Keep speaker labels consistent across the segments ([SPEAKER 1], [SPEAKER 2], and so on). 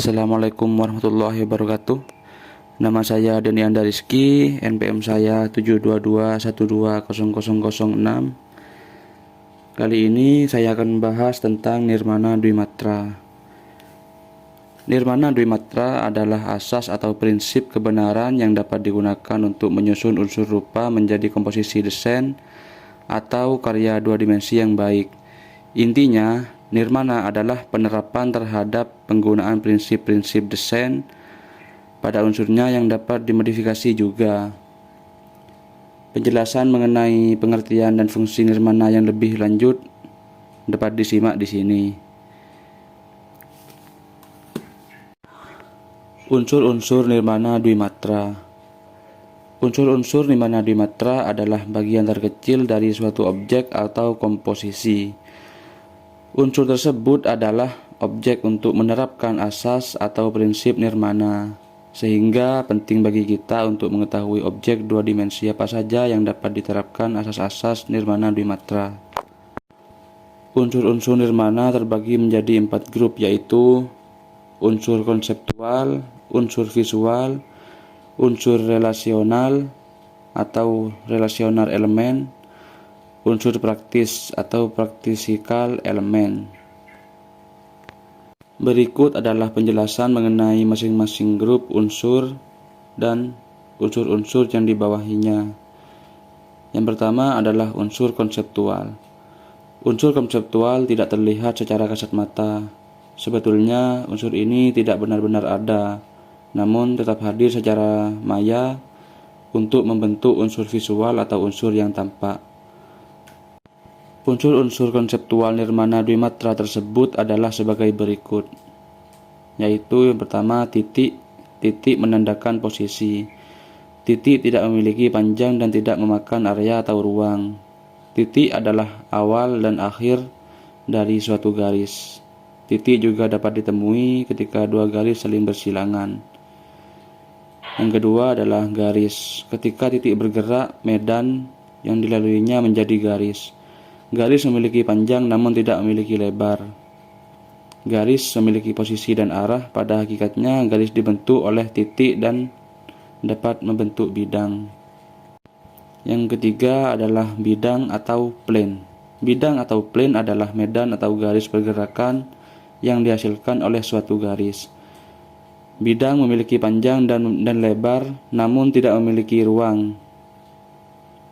[SPEAKER 1] Assalamualaikum warahmatullahi wabarakatuh. Nama saya Deni Anda Rizky, NPM saya 722120006. Kali ini saya akan membahas tentang Nirmana Dwimatra. Nirmana Dwimatra adalah asas atau prinsip kebenaran yang dapat digunakan untuk menyusun unsur rupa menjadi komposisi desain atau karya dua dimensi yang baik. Intinya, Nirmana adalah penerapan terhadap penggunaan prinsip-prinsip desain pada unsurnya yang dapat dimodifikasi juga. Penjelasan mengenai pengertian dan fungsi nirmana yang lebih lanjut dapat disimak di sini. Unsur-unsur nirmana dwimatra. Unsur-unsur nirmana dwimatra adalah bagian terkecil dari suatu objek atau komposisi. Unsur tersebut adalah objek untuk menerapkan asas atau prinsip nirmana, sehingga penting bagi kita untuk mengetahui objek dua dimensi apa saja yang dapat diterapkan asas-asas nirmana dwimatra. Unsur-unsur nirmana terbagi menjadi 4 grup, yaitu unsur konseptual, unsur visual, unsur relasional atau relational elemen, unsur praktis atau practical element. Berikut adalah penjelasan mengenai masing-masing grup unsur dan unsur-unsur yang dibawahinya. Yang pertama adalah unsur konseptual. Unsur konseptual tidak terlihat secara kasat mata. Sebetulnya unsur ini tidak benar-benar ada, namun tetap hadir secara maya untuk membentuk unsur visual atau unsur yang tampak. Unsur-unsur konseptual nirmana dwimatra tersebut adalah sebagai berikut, yaitu yang pertama titik. Titik menandakan posisi. Titik tidak memiliki panjang dan tidak memakan area atau ruang. Titik adalah awal dan akhir dari suatu garis. Titik juga dapat ditemui ketika dua garis saling bersilangan. Yang kedua adalah garis. Ketika titik bergerak, medan yang dilaluinya menjadi garis. Garis memiliki panjang namun tidak memiliki lebar. Garis memiliki posisi dan arah. Pada hakikatnya, garis dibentuk oleh titik dan dapat membentuk bidang. Yang ketiga adalah bidang atau plane. Bidang atau plane adalah medan atau garis pergerakan yang dihasilkan oleh suatu garis. Bidang memiliki panjang dan lebar namun tidak memiliki ruang.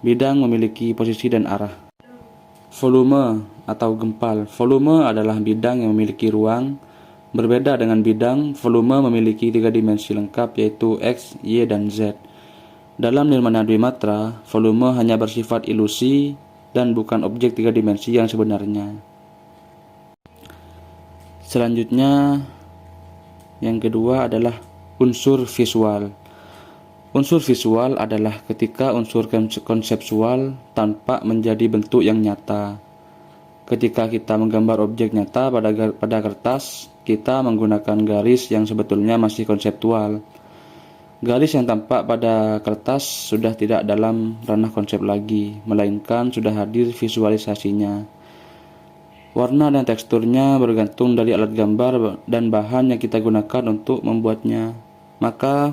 [SPEAKER 1] Bidang memiliki posisi dan arah. Volume atau gempal. Volume adalah bidang yang memiliki ruang. Berbeda dengan bidang, volume memiliki 3 dimensi lengkap, yaitu X, Y, dan Z. Dalam nirmana dwimatra, volume hanya bersifat ilusi dan bukan objek 3 dimensi yang sebenarnya. Selanjutnya, yang kedua adalah unsur visual. Unsur visual adalah ketika unsur konseptual tampak menjadi bentuk yang nyata. Ketika kita menggambar objek nyata pada kertas, kita menggunakan garis yang sebetulnya masih konseptual. Garis yang tampak pada kertas sudah tidak dalam ranah konsep lagi, melainkan sudah hadir visualisasinya. Warna dan teksturnya bergantung dari alat gambar dan bahan yang kita gunakan untuk membuatnya. Maka,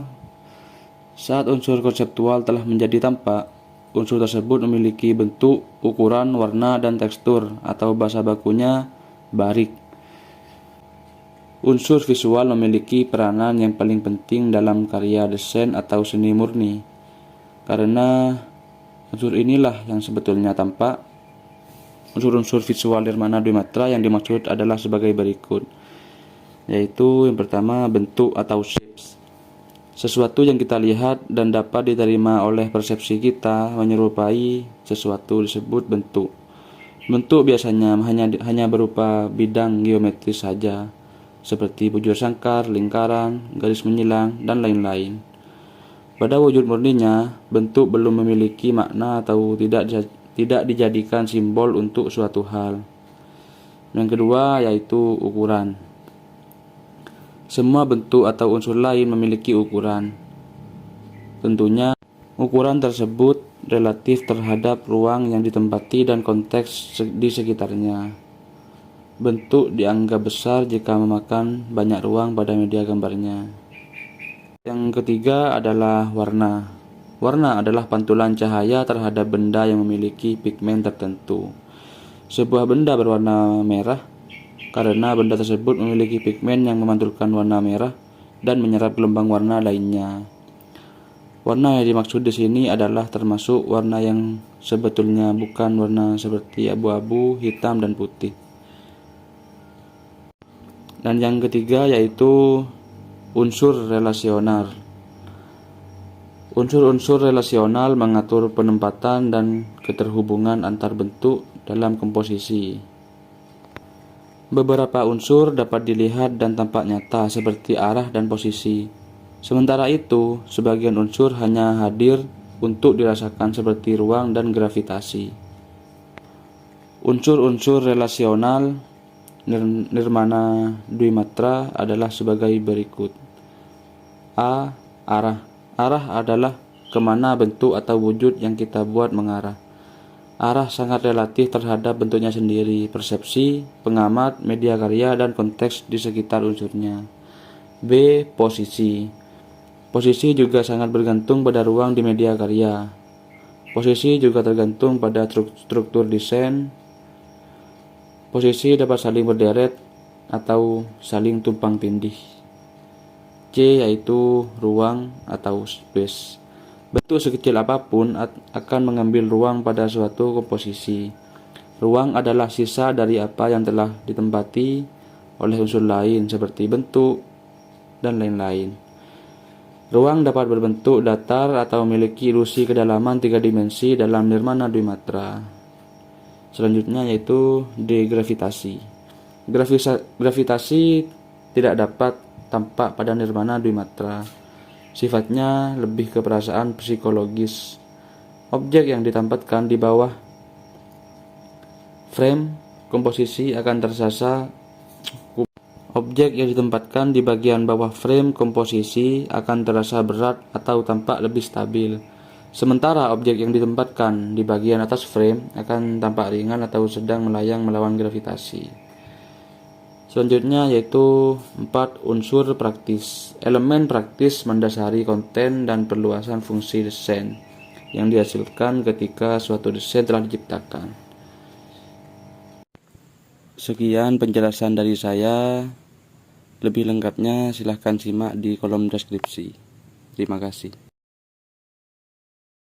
[SPEAKER 1] saat unsur konseptual telah menjadi tampak, unsur tersebut memiliki bentuk, ukuran, warna, dan tekstur, atau bahasa bakunya barik. Unsur visual memiliki peranan yang paling penting dalam karya desain atau seni murni, karena unsur inilah yang sebetulnya tampak. Unsur-unsur visual nirmana dwimatra yang dimaksud adalah sebagai berikut, yaitu yang pertama bentuk atau shapes. Sesuatu yang kita lihat dan dapat diterima oleh persepsi kita menyerupai sesuatu disebut bentuk. Bentuk biasanya hanya berupa bidang geometris saja, seperti bujur sangkar, lingkaran, garis menyilang, dan lain-lain. Pada wujud murninya, bentuk belum memiliki makna atau tidak dijadikan simbol untuk suatu hal. Yang kedua yaitu ukuran. Semua bentuk atau unsur lain memiliki ukuran. Tentunya, ukuran tersebut relatif terhadap ruang yang ditempati dan konteks di sekitarnya. Bentuk dianggap besar jika memakan banyak ruang pada media gambarnya. Yang ketiga adalah warna. Warna adalah pantulan cahaya terhadap benda yang memiliki pigmen tertentu. Sebuah benda berwarna merah karena benda tersebut memiliki pigmen yang memantulkan warna merah dan menyerap gelombang warna lainnya. Warna yang dimaksud di sini adalah termasuk warna yang sebetulnya bukan warna seperti abu-abu, hitam, dan putih. Dan yang ketiga yaitu unsur relasional. Unsur-unsur relasional mengatur penempatan dan keterhubungan antar bentuk dalam komposisi. Beberapa unsur dapat dilihat dan tampak nyata seperti arah dan posisi. Sementara itu, sebagian unsur hanya hadir untuk dirasakan seperti ruang dan gravitasi. Unsur-unsur relasional nirmana dwimatra adalah sebagai berikut. A. Arah. Arah adalah kemana bentuk atau wujud yang kita buat mengarah. Arah sangat relatif terhadap bentuknya sendiri, persepsi, pengamat, media karya, dan konteks di sekitar unsurnya. B. Posisi. Posisi juga sangat bergantung pada ruang di media karya. Posisi juga tergantung pada struktur desain. Posisi dapat saling berderet atau saling tumpang tindih. C yaitu ruang atau space. Bentuk sekecil apapun akan mengambil ruang pada suatu komposisi. Ruang adalah sisa dari apa yang telah ditempati oleh unsur lain seperti bentuk dan lain-lain. Ruang dapat berbentuk datar atau memiliki ilusi kedalaman 3 dimensi dalam nirmana dwimatra. Selanjutnya yaitu degravitasi. Gravitasi tidak dapat tampak pada nirmana dwimatra. Sifatnya lebih ke perasaan psikologis. Objek yang ditempatkan di bawah frame komposisi akan tersasa. Objek yang ditempatkan di bagian bawah frame komposisi akan terasa berat atau tampak lebih stabil. Sementara objek yang ditempatkan di bagian atas frame akan tampak ringan atau sedang melayang melawan gravitasi. Selanjutnya yaitu 4 unsur praktis. Elemen praktis mendasari konten dan perluasan fungsi desain yang dihasilkan ketika suatu desain telah diciptakan. Sekian penjelasan dari saya. Lebih lengkapnya silahkan simak di kolom deskripsi. Terima kasih.